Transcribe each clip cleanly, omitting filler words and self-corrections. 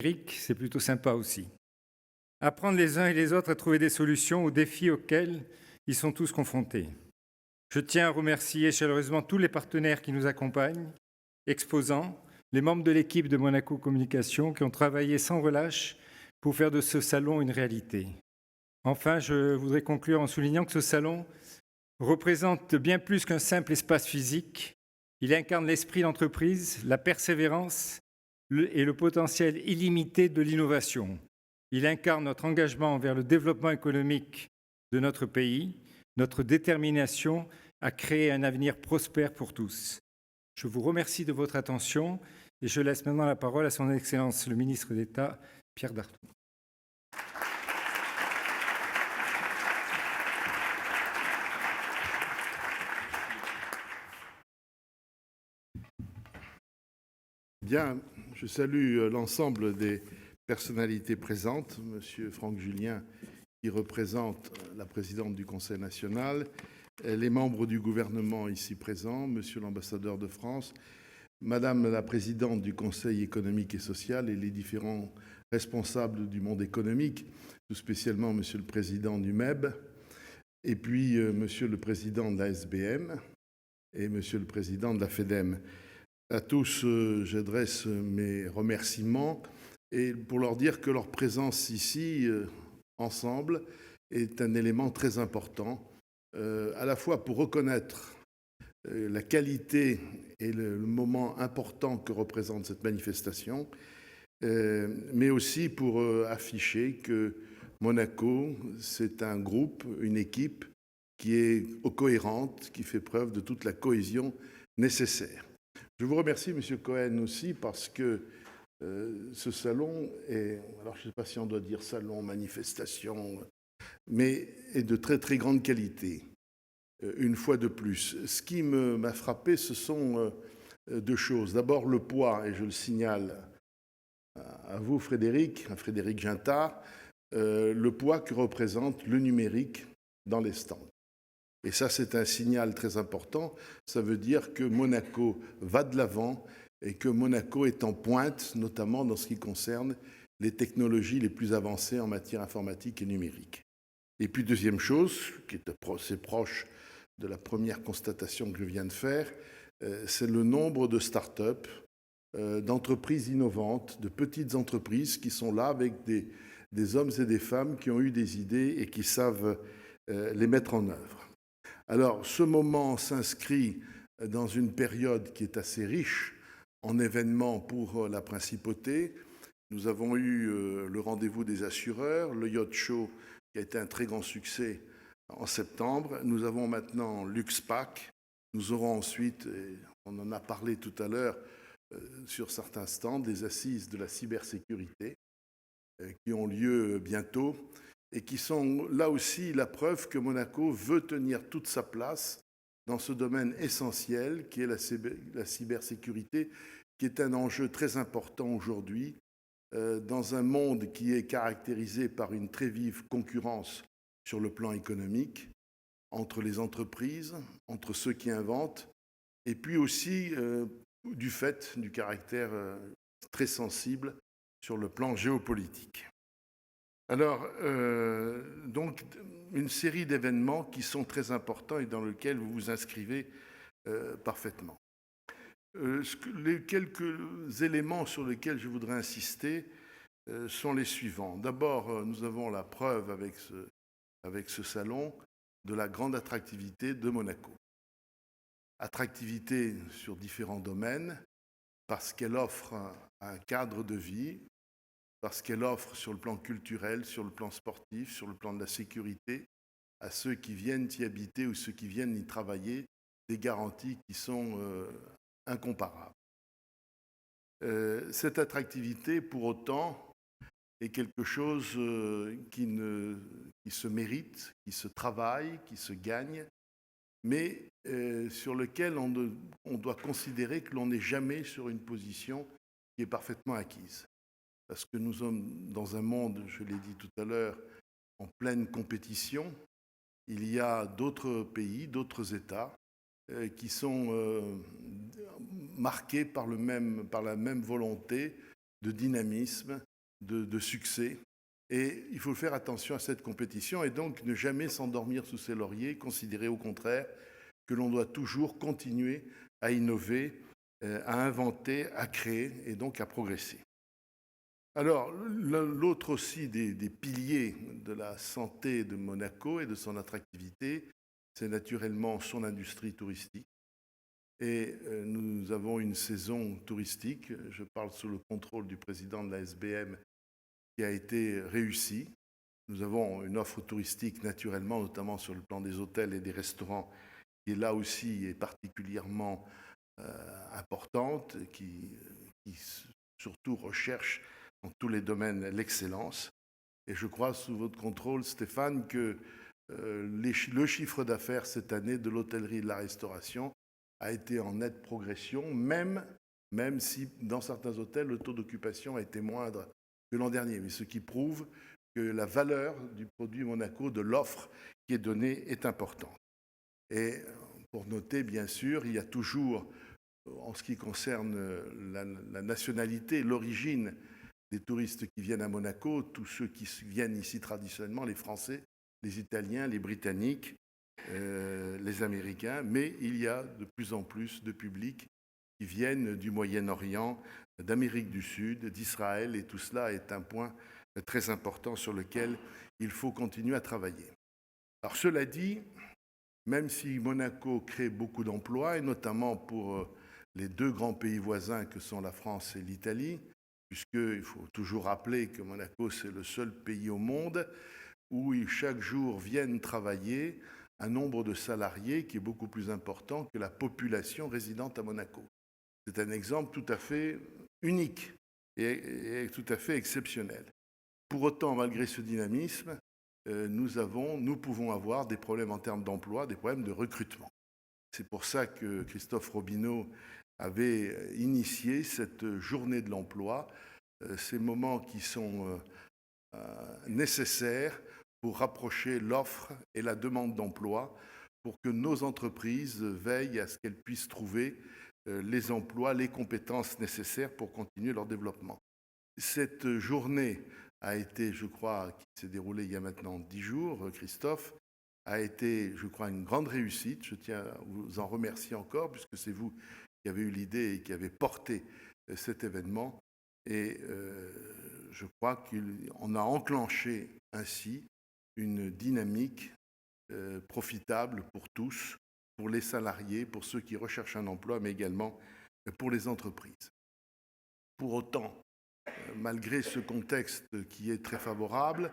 numérique, c'est plutôt sympa aussi. Apprendre les uns et les autres à trouver des solutions aux défis auxquels ils sont tous confrontés. Je tiens à remercier chaleureusement tous les partenaires qui nous accompagnent, exposants, les membres de l'équipe de Monaco Communication qui ont travaillé sans relâche pour faire de ce salon une réalité. Enfin, je voudrais conclure en soulignant que ce salon représente bien plus qu'un simple espace physique. Il incarne l'esprit d'entreprise, la persévérance et le potentiel illimité de l'innovation. Il incarne notre engagement envers le développement économique de notre pays, notre détermination à créer un avenir prospère pour tous. Je vous remercie de votre attention et je laisse maintenant la parole à son Excellence le ministre d'État, Pierre Dartout. Bien, je salue l'ensemble des personnalités présentes, Monsieur Franck Julien, qui représente la présidente du Conseil national, les membres du gouvernement ici présents, Monsieur l'ambassadeur de France, Madame la présidente du Conseil économique et social et les différents responsables du monde économique, tout spécialement Monsieur le président du MEB, et puis Monsieur le président de la SBM et Monsieur le président de la FEDEM. À tous, j'adresse mes remerciements et pour leur dire que leur présence ici, ensemble, est un élément très important, à la fois pour reconnaître la qualité et le moment important que représente cette manifestation, mais aussi pour afficher que Monaco, c'est un groupe, une équipe qui est cohérente, qui fait preuve de toute la cohésion nécessaire. Je vous remercie, Monsieur Cohen, aussi, parce que ce salon est, alors je ne sais pas si on doit dire salon, manifestation, mais est de très très grande qualité, une fois de plus. Ce qui m'a frappé, ce sont deux choses. D'abord, le poids, et je le signale à vous, Frédéric Gintard, le poids que représente le numérique dans les stands. Et ça, c'est un signal très important. Ça veut dire que Monaco va de l'avant et que Monaco est en pointe, notamment dans ce qui concerne les technologies les plus avancées en matière informatique et numérique. Et puis, deuxième chose, qui est assez proche de la première constatation que je viens de faire, c'est le nombre de start-up, d'entreprises innovantes, de petites entreprises qui sont là avec des hommes et des femmes qui ont eu des idées et qui savent les mettre en œuvre. Alors, ce moment s'inscrit dans une période qui est assez riche en événements pour la principauté. Nous avons eu le rendez-vous des assureurs, le Yacht Show qui a été un très grand succès en septembre. Nous avons maintenant l'UXPAC. Nous aurons ensuite, et on en a parlé tout à l'heure sur certains stands, des assises de la cybersécurité qui ont lieu bientôt et qui sont là aussi la preuve que Monaco veut tenir toute sa place dans ce domaine essentiel qui est la cybersécurité, qui est un enjeu très important aujourd'hui dans un monde qui est caractérisé par une très vive concurrence sur le plan économique entre les entreprises, entre ceux qui inventent, et puis aussi du fait du caractère très sensible sur le plan géopolitique. Alors, donc, une série d'événements qui sont très importants et dans lesquels vous vous inscrivez parfaitement. Les quelques éléments sur lesquels je voudrais insister sont les suivants. D'abord, nous avons la preuve avec ce salon de la grande attractivité de Monaco. Attractivité sur différents domaines, parce qu'elle offre un cadre de vie, parce qu'elle offre sur le plan culturel, sur le plan sportif, sur le plan de la sécurité, à ceux qui viennent y habiter ou ceux qui viennent y travailler, des garanties qui sont incomparables. Cette attractivité, pour autant, est quelque chose qui se mérite, qui se travaille, qui se gagne, mais sur lequel on doit considérer que l'on n'est jamais sur une position qui est parfaitement acquise. Parce que nous sommes dans un monde, je l'ai dit tout à l'heure, en pleine compétition. Il y a d'autres pays, d'autres États qui sont marqués par la même volonté de dynamisme de succès. Et il faut faire attention à cette compétition et donc ne jamais s'endormir sous ses lauriers, considérer au contraire que l'on doit toujours continuer à innover, à inventer, à créer et donc à progresser. Alors, l'autre aussi des piliers de la santé de Monaco et de son attractivité, c'est naturellement son industrie touristique. Et nous avons une saison touristique, je parle sous le contrôle du président de la SBM, qui a été réussie. Nous avons une offre touristique naturellement, notamment sur le plan des hôtels et des restaurants, qui là aussi est particulièrement importante, qui surtout recherche dans tous les domaines l'excellence. Et je crois, sous votre contrôle, Stéphane, que le chiffre d'affaires cette année de l'hôtellerie et de la restauration a été en nette progression, même si dans certains hôtels, le taux d'occupation a été moindre que l'an dernier. Mais ce qui prouve que la valeur du produit Monaco, de l'offre qui est donnée, est importante. Et pour noter, bien sûr, il y a toujours, en ce qui concerne la nationalité, l'origine des touristes qui viennent à Monaco, tous ceux qui viennent ici traditionnellement, les Français, les Italiens, les Britanniques, les Américains, mais il y a de plus en plus de publics qui viennent du Moyen-Orient, d'Amérique du Sud, d'Israël, et tout cela est un point très important sur lequel il faut continuer à travailler. Alors cela dit, même si Monaco crée beaucoup d'emplois, et notamment pour les deux grands pays voisins que sont la France et l'Italie, puisqu'il faut toujours rappeler que Monaco, c'est le seul pays au monde où chaque jour viennent travailler un nombre de salariés qui est beaucoup plus important que la population résidente à Monaco. C'est un exemple tout à fait unique et tout à fait exceptionnel. Pour autant, malgré ce dynamisme, nous pouvons avoir des problèmes en termes d'emploi, des problèmes de recrutement. C'est pour ça que Christophe Robineau avait initié cette journée de l'emploi, ces moments qui sont nécessaires pour rapprocher l'offre et la demande d'emploi, pour que nos entreprises veillent à ce qu'elles puissent trouver les emplois, les compétences nécessaires pour continuer leur développement. Cette journée a été, je crois, qui s'est déroulée il y a maintenant 10 jours, Christophe, a été, je crois, une grande réussite. Je tiens à vous en remercier encore, puisque c'est vous qui avez eu l'idée et qui avez porté cet événement. Et je crois qu'on a enclenché ainsi une dynamique profitable pour tous, pour les salariés, pour ceux qui recherchent un emploi, mais également pour les entreprises. Pour autant, malgré ce contexte qui est très favorable,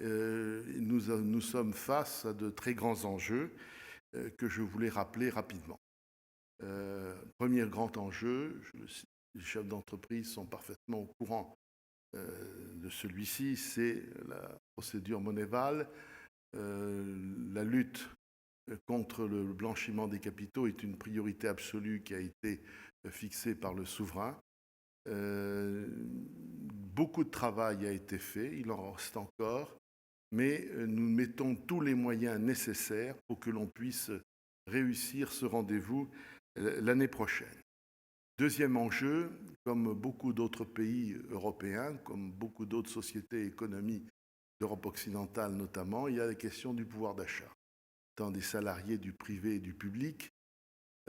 nous sommes face à de très grands enjeux que je voulais rappeler rapidement. Premier grand enjeu, les chefs d'entreprise sont parfaitement au courant de celui-ci, c'est la procédure Moneyval. La lutte contre le blanchiment des capitaux est une priorité absolue qui a été fixée par le souverain. Beaucoup de travail a été fait, il en reste encore, mais nous mettons tous les moyens nécessaires pour que l'on puisse réussir ce rendez-vous l'année prochaine. Deuxième enjeu, comme beaucoup d'autres pays européens, comme beaucoup d'autres sociétés et économies d'Europe occidentale notamment, il y a la question du pouvoir d'achat, tant des salariés du privé et du public.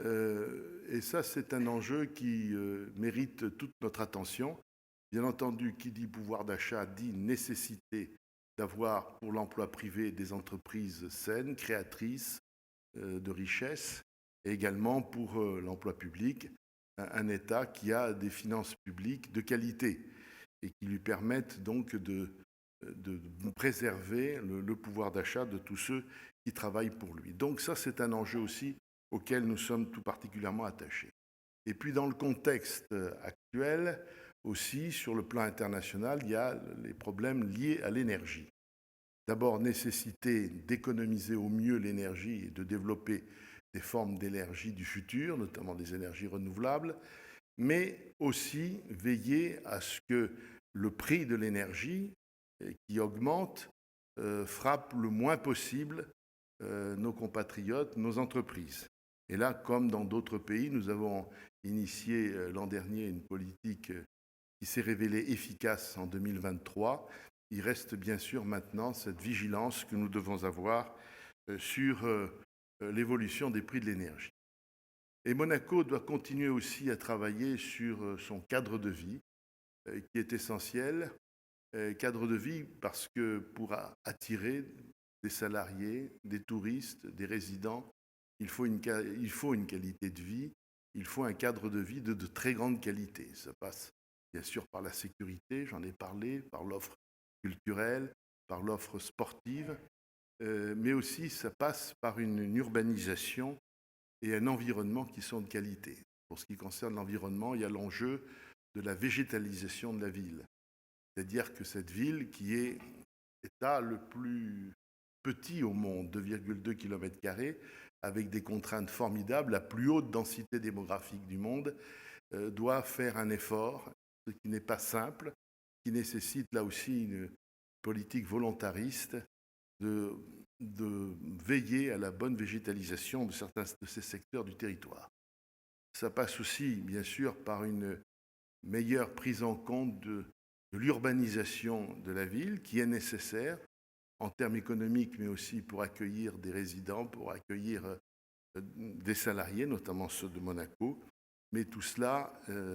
Et ça, c'est un enjeu qui mérite toute notre attention. Bien entendu, qui dit pouvoir d'achat dit nécessité d'avoir pour l'emploi privé des entreprises saines, créatrices de richesses, et également pour l'emploi public, un État qui a des finances publiques de qualité et qui lui permettent donc de préserver le pouvoir d'achat de tous ceux qui travaillent pour lui. Donc ça, c'est un enjeu aussi auquel nous sommes tout particulièrement attachés. Et puis dans le contexte actuel, aussi sur le plan international, il y a les problèmes liés à l'énergie. D'abord, nécessité d'économiser au mieux l'énergie et de développer des formes d'énergie du futur, notamment des énergies renouvelables, mais aussi veiller à ce que le prix de l'énergie qui augmente frappe le moins possible nos compatriotes, nos entreprises. Et là, comme dans d'autres pays, nous avons initié l'an dernier une politique qui s'est révélé efficace en 2023, il reste bien sûr maintenant cette vigilance que nous devons avoir sur l'évolution des prix de l'énergie. Et Monaco doit continuer aussi à travailler sur son cadre de vie, qui est essentiel. Cadre de vie parce que pour attirer des salariés, des touristes, des résidents, il faut une qualité de vie, il faut un cadre de vie de très grande qualité. Ça passe bien sûr par la sécurité, j'en ai parlé, par l'offre culturelle, par l'offre sportive, mais aussi ça passe par une urbanisation et un environnement qui sont de qualité. Pour ce qui concerne l'environnement, il y a l'enjeu de la végétalisation de la ville. C'est-à-dire que cette ville, qui est l'État le plus petit au monde, 2,2 km², avec des contraintes formidables, la plus haute densité démographique du monde, doit faire un effort, ce qui n'est pas simple, qui nécessite là aussi une politique volontariste de veiller à la bonne végétalisation de certains de ces secteurs du territoire. Ça passe aussi, bien sûr, par une meilleure prise en compte de l'urbanisation de la ville, qui est nécessaire en termes économiques, mais aussi pour accueillir des résidents, pour accueillir des salariés, notamment ceux de Monaco. Mais tout cela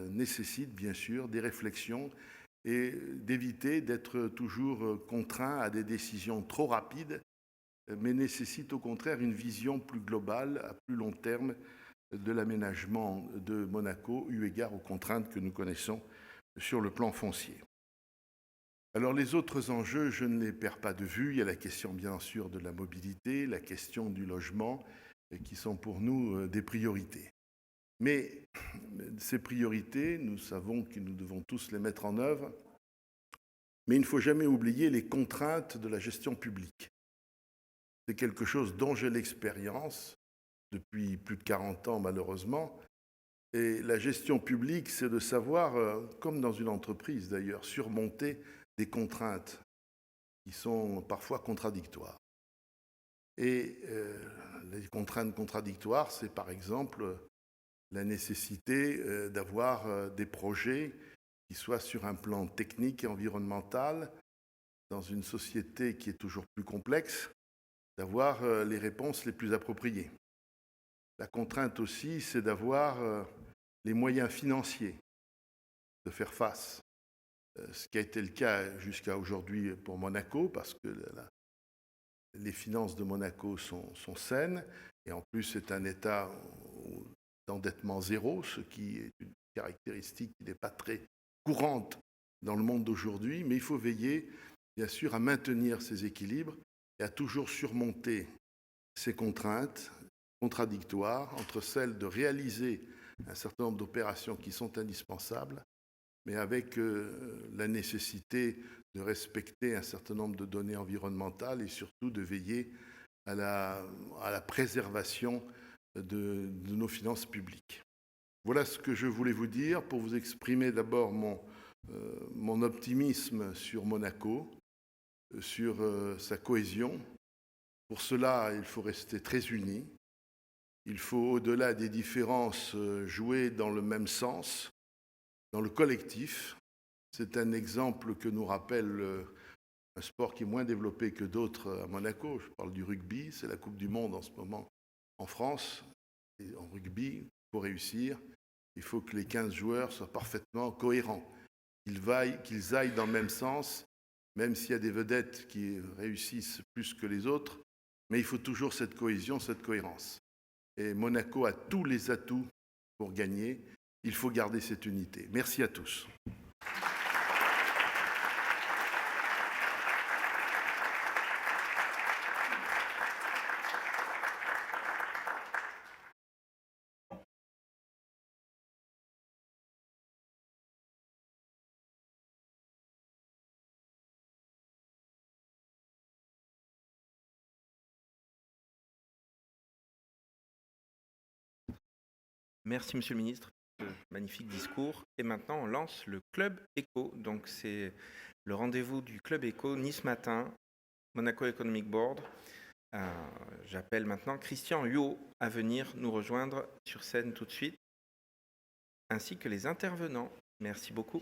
nécessite bien sûr des réflexions et d'éviter d'être toujours contraint à des décisions trop rapides, mais nécessite au contraire une vision plus globale, à plus long terme, de l'aménagement de Monaco, eu égard aux contraintes que nous connaissons sur le plan foncier. Alors les autres enjeux, je ne les perds pas de vue. Il y a la question bien sûr de la mobilité, la question du logement, qui sont pour nous des priorités. Mais ces priorités, nous savons que nous devons tous les mettre en œuvre, mais il ne faut jamais oublier les contraintes de la gestion publique. C'est quelque chose dont j'ai l'expérience depuis plus de 40 ans malheureusement. Et la gestion publique, c'est de savoir, comme dans une entreprise d'ailleurs, surmonter des contraintes qui sont parfois contradictoires. Et les contraintes contradictoires, c'est par exemple la nécessité d'avoir des projets qui soient sur un plan technique et environnemental, dans une société qui est toujours plus complexe, d'avoir les réponses les plus appropriées. La contrainte aussi, c'est d'avoir les moyens financiers de faire face. Ce qui a été le cas jusqu'à aujourd'hui pour Monaco, parce que les finances de Monaco sont saines, et en plus c'est un État d'endettement zéro, ce qui est une caractéristique qui n'est pas très courante dans le monde d'aujourd'hui, mais il faut veiller, bien sûr, à maintenir ces équilibres et à toujours surmonter ces contraintes contradictoires entre celles de réaliser un certain nombre d'opérations qui sont indispensables, mais avec la nécessité de respecter un certain nombre de données environnementales et surtout de veiller à la préservation de nos finances publiques. Voilà ce que je voulais vous dire pour vous exprimer d'abord mon optimisme sur Monaco, sur sa cohésion. Pour cela, il faut rester très unis. Il faut, au-delà des différences, jouer dans le même sens, dans le collectif. C'est un exemple que nous rappelle un sport qui est moins développé que d'autres à Monaco. Je parle du rugby, c'est la Coupe du Monde en ce moment en France. Et en rugby, pour réussir, il faut que les 15 joueurs soient parfaitement cohérents, qu'ils aillent dans le même sens, même s'il y a des vedettes qui réussissent plus que les autres, mais il faut toujours cette cohésion, cette cohérence. Et Monaco a tous les atouts pour gagner. Il faut garder cette unité. Merci à tous. Merci, Monsieur le Ministre, pour ce magnifique discours. Et maintenant, on lance le Club Éco. Donc, c'est le rendez-vous du Club Éco Nice Matin, Monaco Economic Board. J'appelle maintenant Christian Huot à venir nous rejoindre sur scène tout de suite, ainsi que les intervenants. Merci beaucoup.